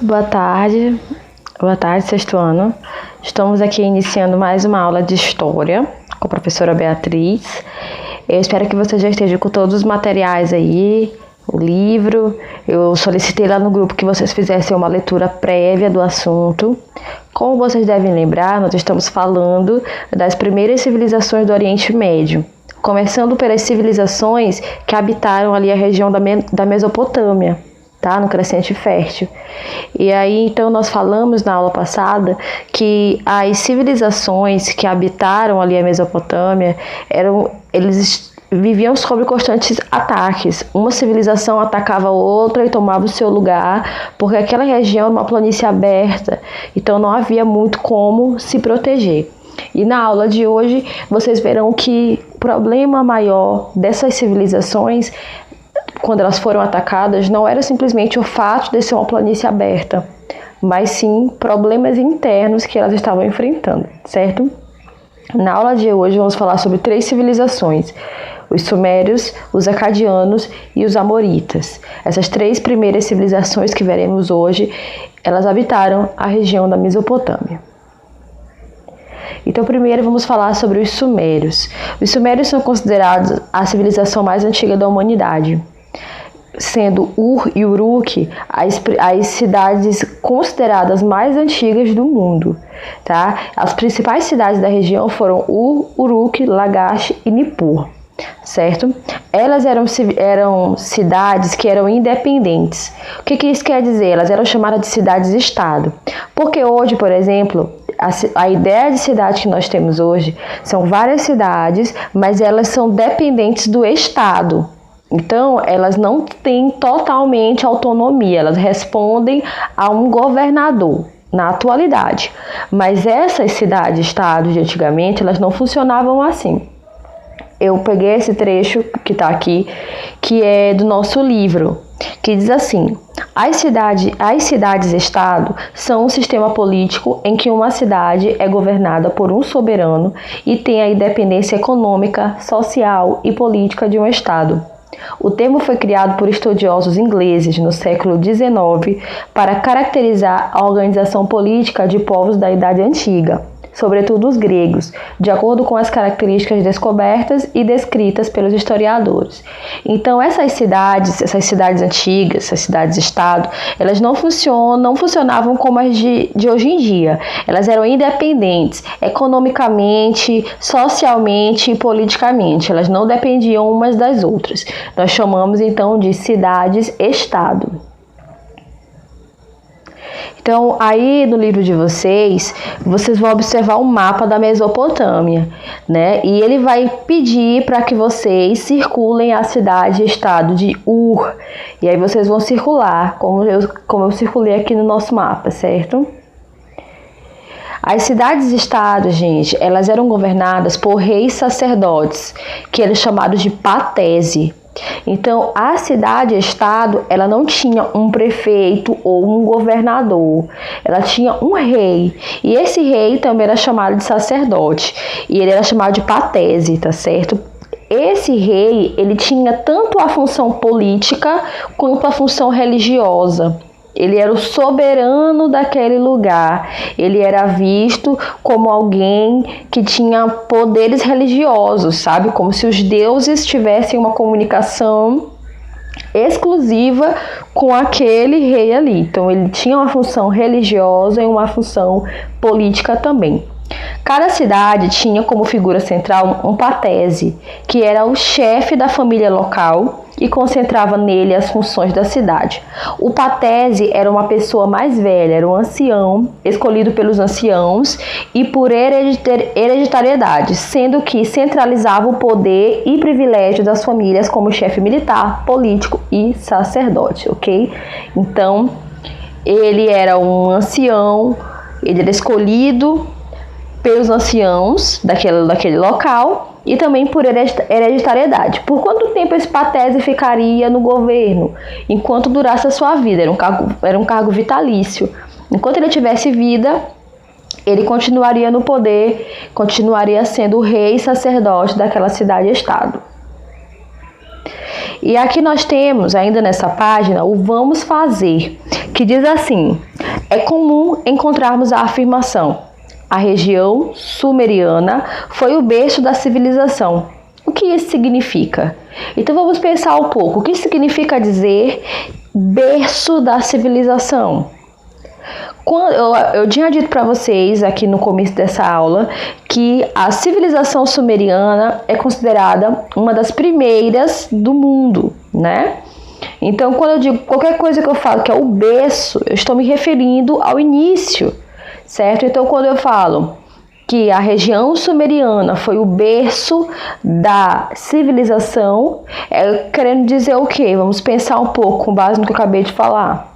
Boa tarde, sexto ano. Estamos aqui iniciando mais uma aula de História com a professora Beatriz. Eu espero que você já esteja com todos os materiais aí, o livro. Eu solicitei lá no grupo que vocês fizessem uma leitura prévia do assunto. Como vocês devem lembrar, nós estamos falando das primeiras civilizações do Oriente Médio, começando pelas civilizações que habitaram ali a região da Mesopotâmia, tá? No Crescente Fértil. E aí, então, nós falamos na aula passada que as civilizações que habitaram ali a Mesopotâmia, eles viviam sob constantes ataques. Uma civilização atacava a outra e tomava o seu lugar, porque aquela região era uma planície aberta, então não havia muito como se proteger. E na aula de hoje, vocês verão que o problema maior dessas civilizações, quando elas foram atacadas, não era simplesmente o fato de ser uma planície aberta, mas sim problemas internos que elas estavam enfrentando, certo? Na aula de hoje vamos falar sobre 3 civilizações: os sumérios, os acadianos e os amoritas. Essas 3 primeiras civilizações que veremos hoje, elas habitaram a região da Mesopotâmia. Então, primeiro vamos falar sobre os sumérios. Os sumérios são considerados a civilização mais antiga da humanidade, sendo Ur e Uruk as cidades consideradas mais antigas do mundo, tá? As principais cidades da região foram Ur, Uruk, Lagash e Nippur, certo? Elas eram cidades que eram independentes. O que isso quer dizer? Elas eram chamadas de cidades-estado, porque hoje, por exemplo, a ideia de cidade que nós temos hoje são várias cidades, mas elas são dependentes do Estado. Então, elas não têm totalmente autonomia, elas respondem a um governador na atualidade. Mas essas cidades-estados de antigamente, elas não funcionavam assim. Eu peguei esse trecho que está aqui, que é do nosso livro, que diz assim: as cidades-estado são um sistema político em que uma cidade é governada por um soberano e tem a independência econômica, social e política de um estado. O termo foi criado por estudiosos ingleses no século XIX para caracterizar a organização política de povos da Idade Antiga, sobretudo os gregos, de acordo com as características descobertas e descritas pelos historiadores. Então, essas cidades antigas, essas cidades-estado, elas não funcionavam como as de hoje em dia. Elas eram independentes economicamente, socialmente e politicamente. Elas não dependiam umas das outras. Nós chamamos, então, de cidades-estado. Então, aí no livro de vocês vão observar um mapa da Mesopotâmia, né? E ele vai pedir para que vocês circulem a cidade-estado de Ur. E aí vocês vão circular, como eu circulei aqui no nosso mapa, certo? As cidades-estado, gente, elas eram governadas por reis sacerdotes, que eram chamados de patese. Então, a cidade-estado, ela não tinha um prefeito ou um governador, ela tinha um rei, e esse rei também era chamado de sacerdote, e ele era chamado de patese, tá certo? Esse rei, ele tinha tanto a função política quanto a função religiosa. Ele era o soberano daquele lugar. Ele era visto como alguém que tinha poderes religiosos, sabe? Como se os deuses tivessem uma comunicação exclusiva com aquele rei ali. Então, ele tinha uma função religiosa e uma função política também. Cada cidade tinha como figura central um patese, que era o chefe da família local e concentrava nele as funções da cidade. O patese era uma pessoa mais velha, era um ancião, escolhido pelos anciãos e por hereditariedade, sendo que centralizava o poder e privilégio das famílias como chefe militar, político e sacerdote, ok? Então, ele era um ancião, ele era escolhido pelos anciãos daquele local e também por hereditariedade. Por quanto tempo esse patese ficaria no governo? Enquanto durasse a sua vida. Era um cargo vitalício. Enquanto ele tivesse vida, ele continuaria no poder, continuaria sendo o rei e sacerdote daquela cidade-estado. E aqui nós temos, ainda nessa página, o vamos fazer, que diz assim: é comum encontrarmos a afirmação: a região sumeriana foi o berço da civilização. O que isso significa? Então vamos pensar um pouco. O que significa dizer berço da civilização? Eu tinha dito para vocês aqui no começo dessa aula que a civilização sumeriana é considerada uma das primeiras do mundo, né? Então, quando eu digo qualquer coisa que eu falo que é o berço, eu estou me referindo ao início, certo? Então, quando eu falo que a região sumeriana foi o berço da civilização, é querendo dizer o quê? Vamos pensar um pouco com base no que eu acabei de falar.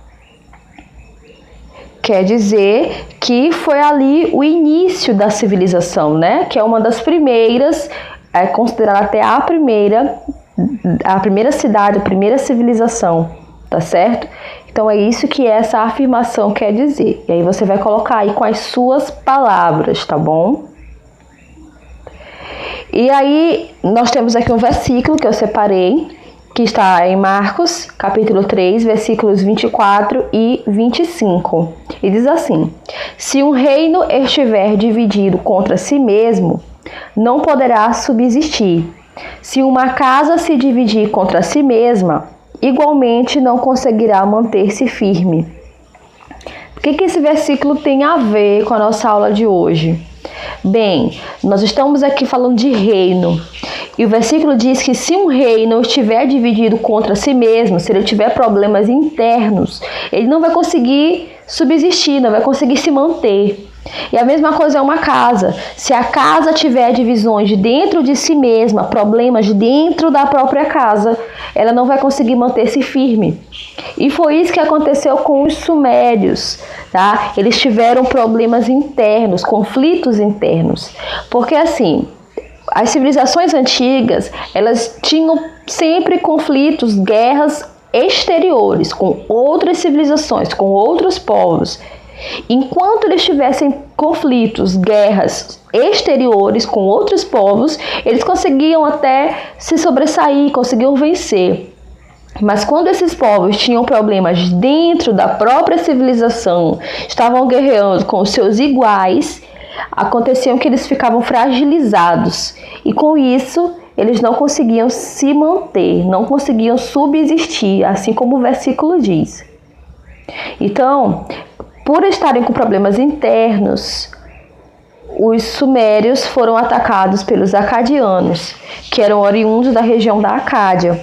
Quer dizer que foi ali o início da civilização, né? Que é uma das primeiras, é considerada até a primeira cidade, a primeira civilização, tá certo? Então é isso que essa afirmação quer dizer. E aí você vai colocar aí com as suas palavras, tá bom? E aí nós temos aqui um versículo que eu separei, que está em Marcos, capítulo 3, versículos 24 e 25. E diz assim: se um reino estiver dividido contra si mesmo, não poderá subsistir. Se uma casa se dividir contra si mesma, igualmente não conseguirá manter-se firme. O que esse versículo tem a ver com a nossa aula de hoje? Bem, nós estamos aqui falando de reino. E o versículo diz que se um reino estiver dividido contra si mesmo, se ele tiver problemas internos, ele não vai conseguir subsistir, não vai conseguir se manter. E a mesma coisa é uma casa. Se a casa tiver divisões de dentro de si mesma, problemas dentro da própria casa, ela não vai conseguir manter-se firme. E foi isso que aconteceu com os sumérios, tá? Eles tiveram problemas internos, conflitos internos. Porque assim, as civilizações antigas, elas tinham sempre conflitos, guerras exteriores com outras civilizações, com outros povos. Enquanto eles tivessem conflitos, guerras exteriores com outros povos, eles conseguiam até se sobressair, conseguiam vencer. Mas quando esses povos tinham problemas dentro da própria civilização, estavam guerreando com os seus iguais, aconteciam que eles ficavam fragilizados. E com isso, eles não conseguiam se manter, não conseguiam subsistir, assim como o versículo diz. Então, por estarem com problemas internos, os sumérios foram atacados pelos acadianos, que eram oriundos da região da Acádia.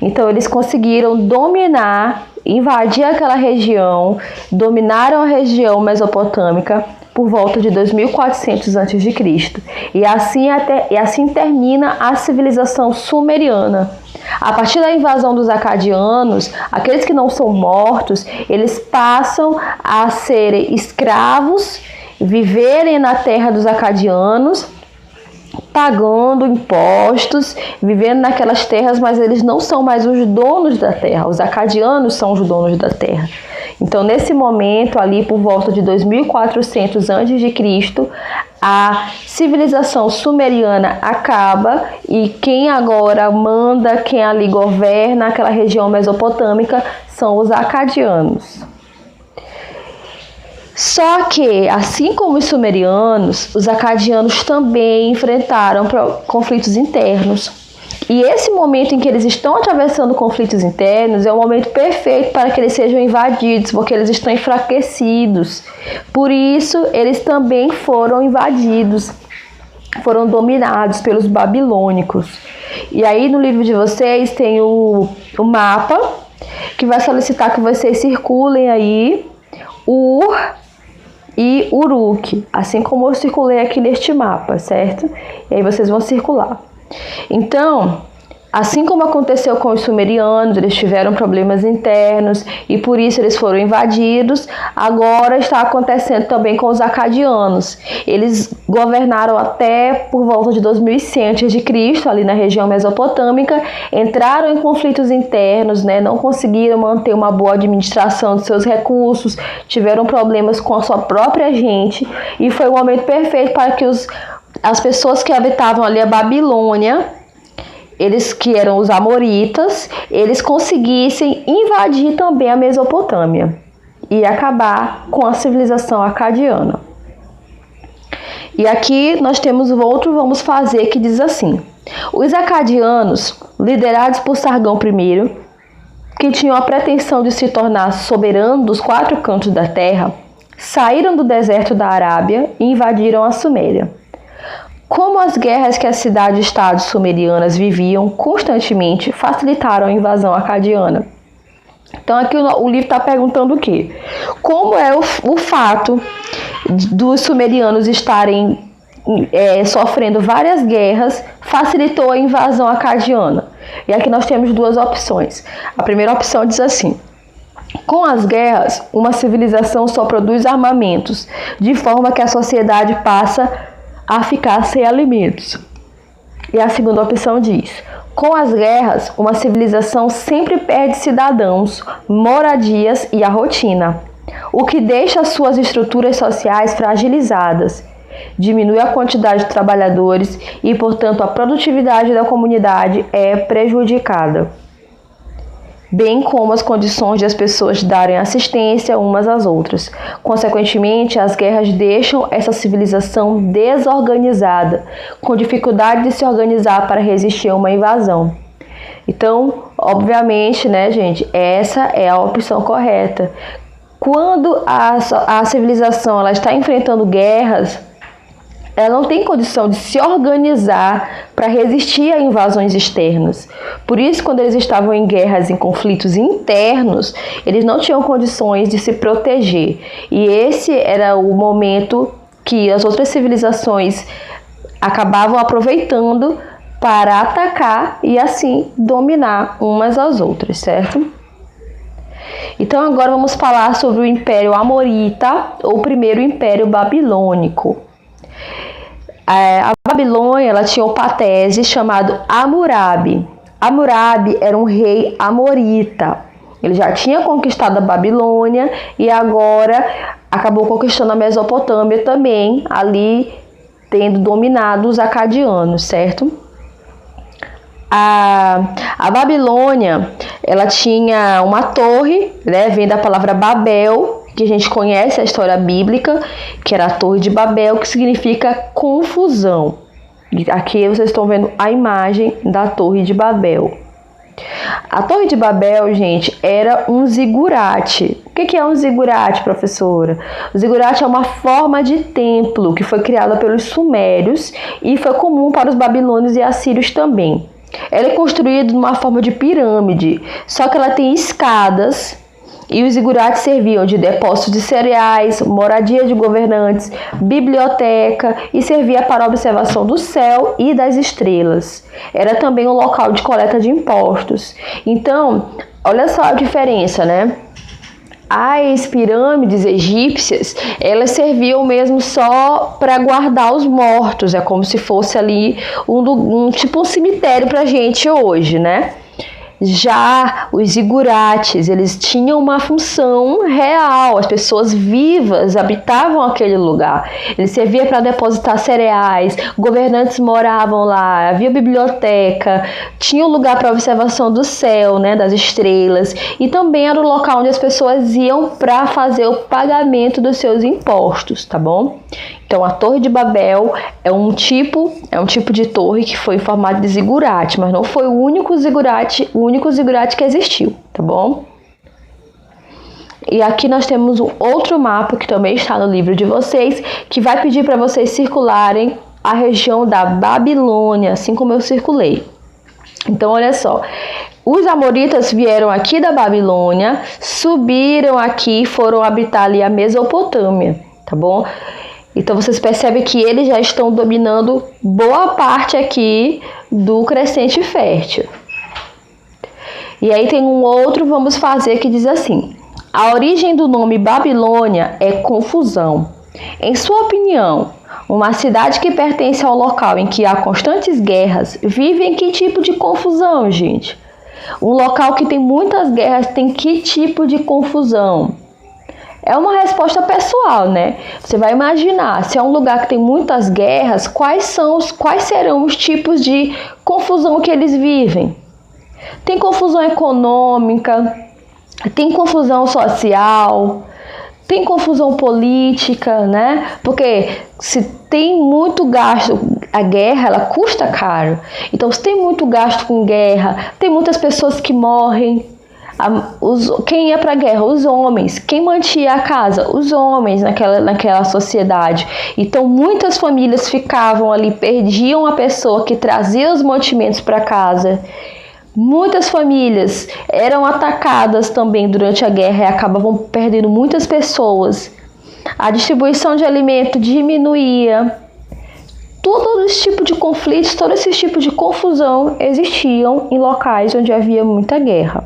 Então eles conseguiram dominar, invadir aquela região, dominaram a região mesopotâmica por volta de 2400 a.C. E assim termina a civilização sumeriana. A partir da invasão dos acadianos, aqueles que não são mortos, eles passam a serem escravos, viverem na terra dos acadianos, pagando impostos, vivendo naquelas terras, mas eles não são mais os donos da terra. Os acadianos são os donos da terra. Então, nesse momento, ali por volta de 2400 a.C., a civilização sumeriana acaba e quem agora manda, quem ali governa aquela região mesopotâmica são os acadianos. Só que, assim como os sumerianos, os acadianos também enfrentaram conflitos internos. E esse momento em que eles estão atravessando conflitos internos é o momento perfeito para que eles sejam invadidos, porque eles estão enfraquecidos. Por isso, eles também foram invadidos, foram dominados pelos babilônicos. E aí, no livro de vocês, tem o mapa, que vai solicitar que vocês circulem aí Ur e Uruk, assim como eu circulei aqui neste mapa, certo? E aí vocês vão circular. Então, assim como aconteceu com os sumerianos, eles tiveram problemas internos e por isso eles foram invadidos, agora está acontecendo também com os acadianos. Eles governaram até por volta de 2100 a.C., ali na região mesopotâmica, entraram em conflitos internos, né? Não conseguiram manter uma boa administração de seus recursos, tiveram problemas com a sua própria gente e foi o momento perfeito para que as pessoas que habitavam ali a Babilônia, eles que eram os amoritas, eles conseguissem invadir também a Mesopotâmia. e acabar com a civilização acadiana. E aqui nós temos o outro vamos fazer que diz assim: os acadianos, liderados por Sargão I, que tinham a pretensão de se tornar soberano dos 4 cantos da terra, saíram do deserto da Arábia e invadiram a Suméria. Como as guerras que as cidades-estados sumerianas viviam constantemente facilitaram a invasão acadiana. Então aqui o livro está perguntando o quê? Como é o fato dos sumerianos estarem sofrendo várias guerras facilitou a invasão acadiana? E aqui nós temos 2 opções. A primeira opção diz assim: com as guerras, uma civilização só produz armamentos, de forma que a sociedade passa a ficar sem alimentos. E a segunda opção diz: com as guerras, uma civilização sempre perde cidadãos, moradias e a rotina, o que deixa suas estruturas sociais fragilizadas, diminui a quantidade de trabalhadores e, portanto, a produtividade da comunidade é prejudicada, bem como as condições de as pessoas darem assistência umas às outras. Consequentemente, as guerras deixam essa civilização desorganizada, com dificuldade de se organizar para resistir a uma invasão. Então, obviamente, né, gente, essa é a opção correta. Quando a civilização ela está enfrentando guerras, ela não tem condição de se organizar para resistir a invasões externas. Por isso, quando eles estavam em guerras, em conflitos internos, eles não tinham condições de se proteger. E esse era o momento que as outras civilizações acabavam aproveitando para atacar e assim dominar umas às outras, certo? Então agora vamos falar sobre o Império Amorita, ou primeiro Império Babilônico. A Babilônia ela tinha um patese chamado Hammurabi. Hammurabi era um rei amorita. Ele já tinha conquistado a Babilônia e agora acabou conquistando a Mesopotâmia também, ali tendo dominado os acadianos, certo? A Babilônia ela tinha uma torre, né, vem da palavra Babel, que a gente conhece a história bíblica, que era a Torre de Babel, que significa confusão. Aqui vocês estão vendo a imagem da Torre de Babel. A Torre de Babel, gente, era um zigurate. O que é um zigurate, professora? O zigurate é uma forma de templo que foi criada pelos sumérios e foi comum para os babilônios e assírios também. Ela é construída numa forma de pirâmide, só que ela tem escadas. E os zigurates serviam de depósito de cereais, moradia de governantes, biblioteca e servia para a observação do céu e das estrelas. Era também um local de coleta de impostos. Então, olha só a diferença, né? As pirâmides egípcias, elas serviam mesmo só para guardar os mortos. É como se fosse ali tipo um cemitério para a gente hoje, né? Já os zigurates, eles tinham uma função real, as pessoas vivas habitavam aquele lugar. Ele servia para depositar cereais, governantes moravam lá, havia biblioteca, tinha um lugar para observação do céu, né, das estrelas, e também era o local onde as pessoas iam para fazer o pagamento dos seus impostos, tá bom? Então, a Torre de Babel é um tipo de torre que foi em formato de zigurate, mas não foi o único zigurate que existiu, tá bom? E aqui nós temos um outro mapa que também está no livro de vocês, que vai pedir para vocês circularem a região da Babilônia, assim como eu circulei. Então, olha só. Os amoritas vieram aqui da Babilônia, subiram aqui e foram habitar ali a Mesopotâmia, tá bom? Então, vocês percebem que eles já estão dominando boa parte aqui do Crescente Fértil. E aí tem um outro vamos fazer que diz assim: a origem do nome Babilônia é confusão. Em sua opinião, uma cidade que pertence ao local em que há constantes guerras vive em que tipo de confusão, gente? Um local que tem muitas guerras tem que tipo de confusão? É uma resposta pessoal, né? Você vai imaginar, se é um lugar que tem muitas guerras, quais serão os tipos de confusão que eles vivem? Tem confusão econômica, tem confusão social, tem confusão política, né? Porque se tem muito gasto, a guerra, ela custa caro. Então, se tem muito gasto com guerra, tem muitas pessoas que morrem. Quem ia para a guerra? Os homens. Quem mantinha a casa? Os homens naquela sociedade. Então, muitas famílias ficavam ali, perdiam a pessoa que trazia os mantimentos para casa. Muitas famílias eram atacadas também durante a guerra e acabavam perdendo muitas pessoas. A distribuição de alimento diminuía. Todo esse tipo de conflitos, todo esse tipo de confusão existiam em locais onde havia muita guerra.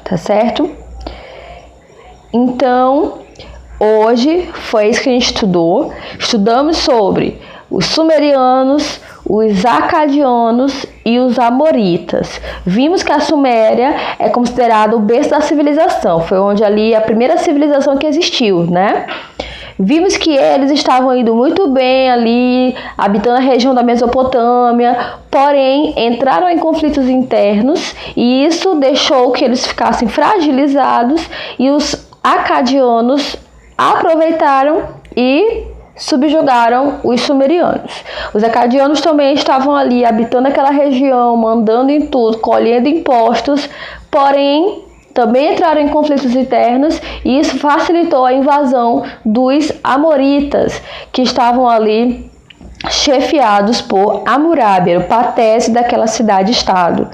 Tá certo? Então, hoje foi isso que a gente estudou. Estudamos sobre os sumerianos, os acadianos e os amoritas. Vimos que a Suméria é considerada o berço da civilização. Foi onde ali a primeira civilização que existiu, né? Vimos que eles estavam indo muito bem ali, habitando a região da Mesopotâmia, porém entraram em conflitos internos e isso deixou que eles ficassem fragilizados e os acadianos aproveitaram e subjugaram os sumerianos. Os acadianos também estavam ali habitando aquela região, mandando em tudo, colhendo impostos, porém também entraram em conflitos internos e isso facilitou a invasão dos amoritas, que estavam ali chefiados por Hammurabi, o patese daquela cidade-estado.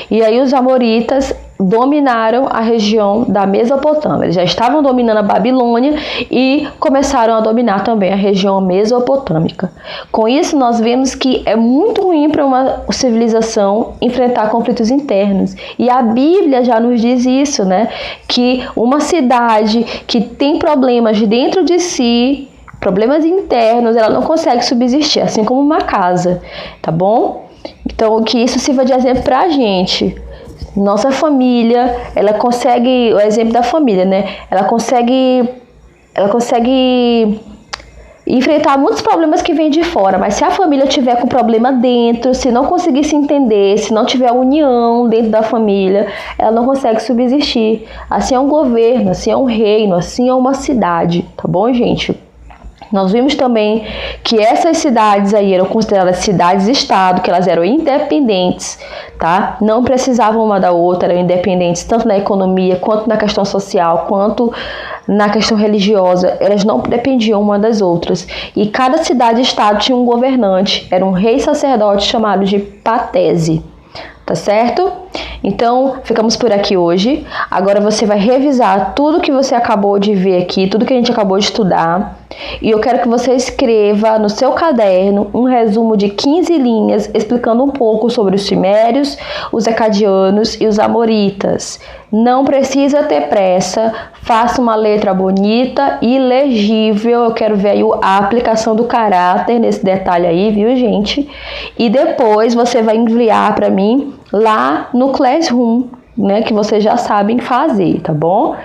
E aí os amoritas dominaram a região da Mesopotâmia. Eles já estavam dominando a Babilônia e começaram a dominar também a região mesopotâmica. Com isso, nós vemos que é muito ruim para uma civilização enfrentar conflitos internos. E a Bíblia já nos diz isso, né? Que uma cidade que tem problemas dentro de si, problemas internos, ela não consegue subsistir, assim como uma casa, tá bom? Então, que isso sirva de exemplo para a gente. Nossa família, ela consegue, o exemplo da família, né? Ela consegue enfrentar muitos problemas que vêm de fora, mas se a família tiver com problema dentro, se não conseguir se entender, se não tiver união dentro da família, ela não consegue subsistir. Assim é um governo, assim é um reino, assim é uma cidade, tá bom, gente? Nós vimos também que essas cidades aí eram consideradas cidades-estado, que elas eram independentes, tá? Não precisavam uma da outra, eram independentes tanto na economia, quanto na questão social, quanto na questão religiosa. Elas não dependiam uma das outras. E cada cidade-estado tinha um governante, era um rei sacerdote chamado de patese. Tá certo? Então, ficamos por aqui hoje. Agora você vai revisar tudo que você acabou de ver aqui, tudo que a gente acabou de estudar. E eu quero que você escreva no seu caderno um resumo de 15 linhas explicando um pouco sobre os sumérios, os acadianos e os amoritas. Não precisa ter pressa, faça uma letra bonita e legível. Eu quero ver aí a aplicação do caráter nesse detalhe aí, viu, gente? E depois você vai enviar para mim lá no Classroom, né, que vocês já sabem fazer, tá bom?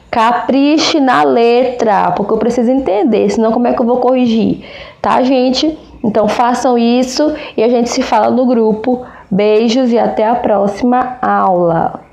Capriche na letra, porque eu preciso entender, senão como é que eu vou corrigir, tá, gente? Então façam isso e a gente se fala no grupo. Beijos e até a próxima aula.